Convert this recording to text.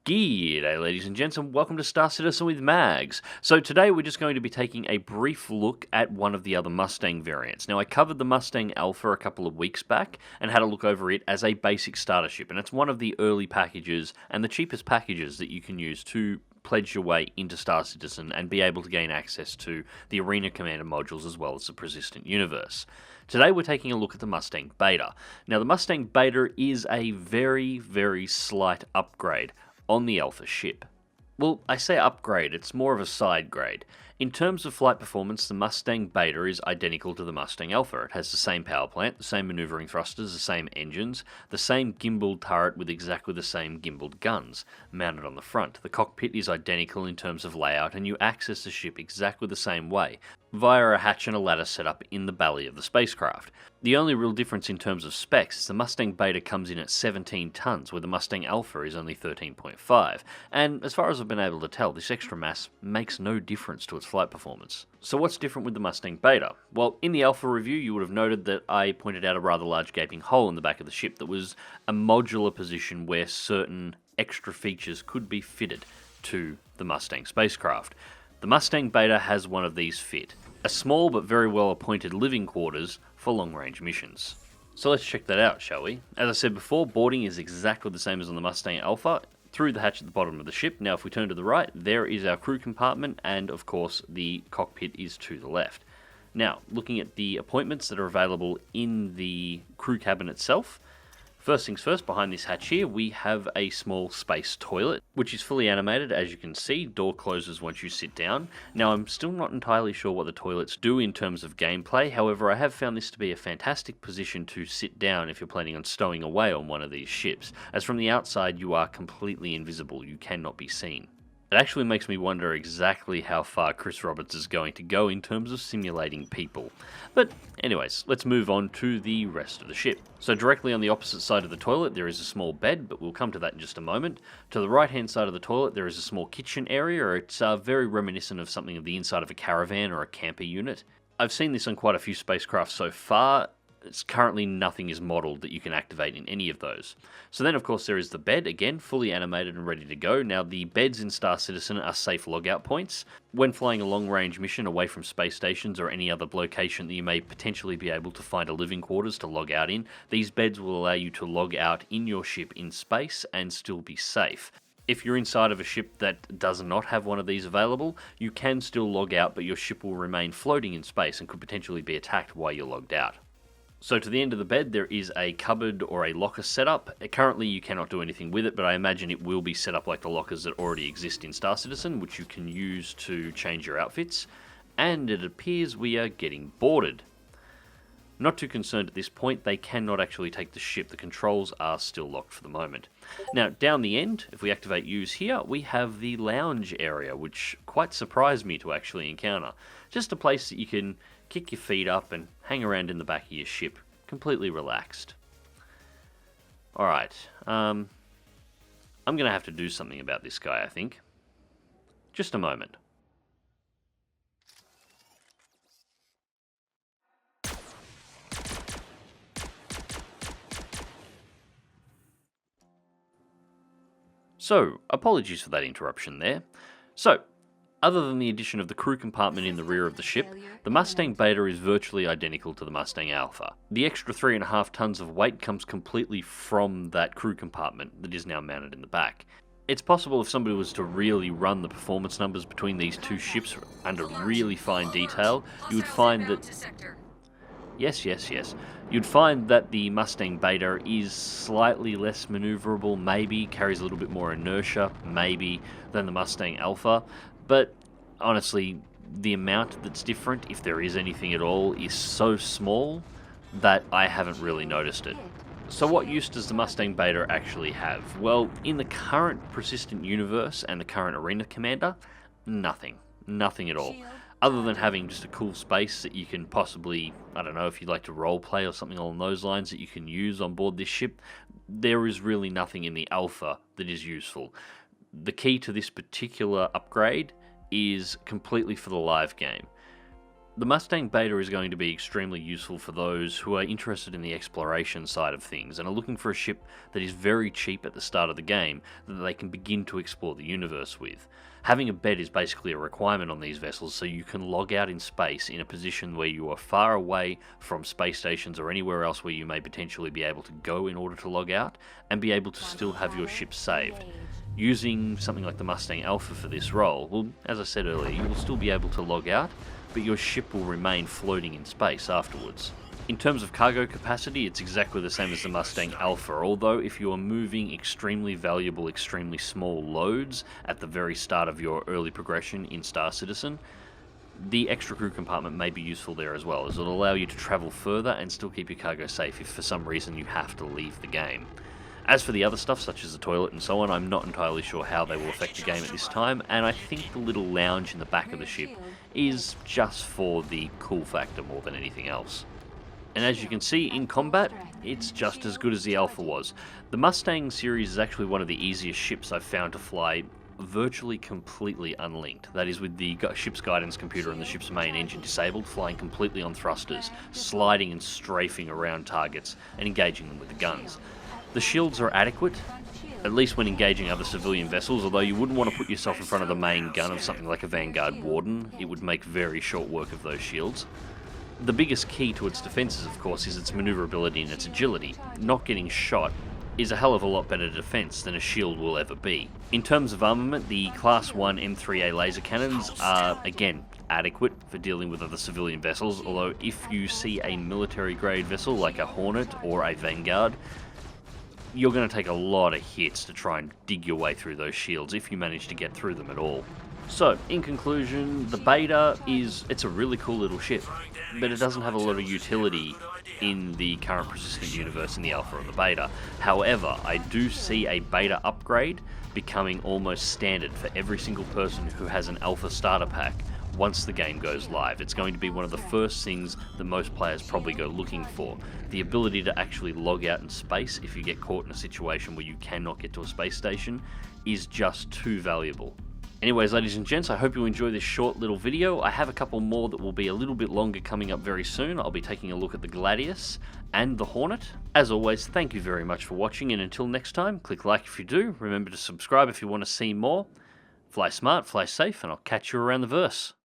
G'day ladies and gents, and welcome to Star Citizen with Mags. So today we're just going to be taking a brief look at one of the other Mustang variants. Now I covered the Mustang Alpha a couple of weeks back and had a look over it as a basic starter ship, and it's one of the early packages and the cheapest packages that you can use to pledge your way into Star Citizen and be able to gain access to the Arena Commander modules as well as the Persistent Universe. Today we're taking a look at the Mustang Beta. Now the Mustang Beta is a very slight upgrade on the Alpha ship. Well, I say upgrade, it's more of a side grade. In terms of flight performance, the Mustang Beta is identical to the Mustang Alpha. It has the same power plant, the same maneuvering thrusters, the same engines, the same gimbaled turret with exactly the same gimbaled guns mounted on the front. The cockpit is identical in terms of layout, and you access the ship exactly the same way, via a hatch and a ladder setup in the belly of the spacecraft. The only real difference in terms of specs is the Mustang Beta comes in at 17 tons, where the Mustang Alpha is only 13.5, and as far as I've been able to tell, this extra mass makes no difference to its flight performance. So what's different with the Mustang Beta? Well, in the Alpha review you would have noted that I pointed out a rather large gaping hole in the back of the ship that was a modular position where certain extra features could be fitted to the Mustang spacecraft. The Mustang Beta has one of these fit. A small but very well appointed living quarters for long range missions. So let's check that out, shall we? As I said before, boarding is exactly the same as on the Mustang Alpha, through the hatch at the bottom of the ship. Now if we turn to the right, there is our crew compartment, and of course the cockpit is to the left. Now, looking at the appointments that are available in the crew cabin itself, first things first, behind this hatch here, we have a small space toilet, which is fully animated, as you can see. Door closes once you sit down. Now, I'm still not entirely sure what the toilets do in terms of gameplay. However, I have found this to be a fantastic position to sit down if you're planning on stowing away on one of these ships, as from the outside you are completely invisible. You cannot be seen. It actually makes me wonder exactly how far Chris Roberts is going to go in terms of simulating people. But anyways, let's move on to the rest of the ship. So directly on the opposite side of the toilet there is a small bed, but we'll come to that in just a moment. To the right hand side of the toilet there is a small kitchen area. It's very reminiscent of something of the inside of a caravan or a camper unit. I've seen this on quite a few spacecraft so far. It's currently nothing is modelled that you can activate in any of those. So then of course there is the bed, again fully animated and ready to go. Now the beds in Star Citizen are safe logout points. When flying a long range mission away from space stations or any other location that you may potentially be able to find a living quarters to log out in, these beds will allow you to log out in your ship in space and still be safe. If you're inside of a ship that does not have one of these available, you can still log out, but your ship will remain floating in space and could potentially be attacked while you're logged out. So to the end of the bed there is a cupboard or a locker setup. Currently you cannot do anything with it, but I imagine it will be set up like the lockers that already exist in Star Citizen, which you can use to change your outfits. And it appears we are getting boarded. Not too concerned at this point, they cannot actually take the ship. The controls are still locked for the moment. Now down the end, if we activate use here, we have the lounge area, which quite surprised me to actually encounter. Just a place that you can kick your feet up and hang around in the back of your ship, completely relaxed. Alright, I'm going to have to do something about this guy, I think. Just a moment. So, apologies for that interruption there. So, other than the addition of the crew compartment in the rear of the ship, the Mustang Beta is virtually identical to the Mustang Alpha. The extra 3.5 tons of weight comes completely from that crew compartment that is now mounted in the back. It's possible if somebody was to really run the performance numbers between these two ships under really fine detail, you would find that... Yes. You'd find that the Mustang Beta is slightly less maneuverable, maybe, carries a little bit more inertia, maybe, than the Mustang Alpha. But honestly, the amount that's different, if there is anything at all, is so small that I haven't really noticed it. So what use does the Mustang Beta actually have? Well, in the current Persistent Universe and the current Arena Commander, nothing. Nothing at all. Other than having just a cool space that you can possibly, I don't know, if you'd like to roleplay or something along those lines that you can use on board this ship, there is really nothing in the Alpha that is useful. The key to this particular upgrade is completely for the live game. The Mustang Beta is going to be extremely useful for those who are interested in the exploration side of things and are looking for a ship that is very cheap at the start of the game that they can begin to explore the universe with. Having a bed is basically a requirement on these vessels so you can log out in space in a position where you are far away from space stations or anywhere else where you may potentially be able to go in order to log out and be able to still have your ship saved. Using something like the Mustang Alpha for this role, well, as I said earlier, you will still be able to log out, but your ship will remain floating in space afterwards. In terms of cargo capacity, it's exactly the same as the Mustang Alpha, although if you are moving extremely valuable, extremely small loads at the very start of your early progression in Star Citizen, the extra crew compartment may be useful there as well, as it'll allow you to travel further and still keep your cargo safe if for some reason you have to leave the game. As for the other stuff, such as the toilet and so on, I'm not entirely sure how they will affect the game at this time, and I think the little lounge in the back of the ship is just for the cool factor more than anything else. And as you can see in combat, it's just as good as the Alpha was. The Mustang series is actually one of the easiest ships I've found to fly virtually completely unlinked. That is, with the ship's guidance computer and the ship's main engine disabled, flying completely on thrusters, sliding and strafing around targets and engaging them with the guns. The shields are adequate, at least when engaging other civilian vessels, although you wouldn't want to put yourself in front of the main gun of something like a Vanguard Warden. It would make very short work of those shields. The biggest key to its defences, of course, is its manoeuvrability and its agility. Not getting shot is a hell of a lot better defence than a shield will ever be. In terms of armament, the Class 1 M3A laser cannons are, again, adequate for dealing with other civilian vessels, although if you see a military-grade vessel like a Hornet or a Vanguard, you're going to take a lot of hits to try and dig your way through those shields if you manage to get through them at all. So, in conclusion, the Beta it's a really cool little ship, but it doesn't have a lot of utility in the current persistent universe in the Alpha or the Beta. However, I do see a Beta upgrade becoming almost standard for every single person who has an Alpha starter pack once the game goes live. It's going to be one of the first things that most players probably go looking for. The ability to actually log out in space if you get caught in a situation where you cannot get to a space station is just too valuable. Anyways, ladies and gents, I hope you enjoy this short little video. I have a couple more that will be a little bit longer coming up very soon. I'll be taking a look at the Gladius and the Hornet. As always, thank you very much for watching, and until next time, click like if you do, remember to subscribe if you want to see more. Fly smart, fly safe, and I'll catch you around the verse.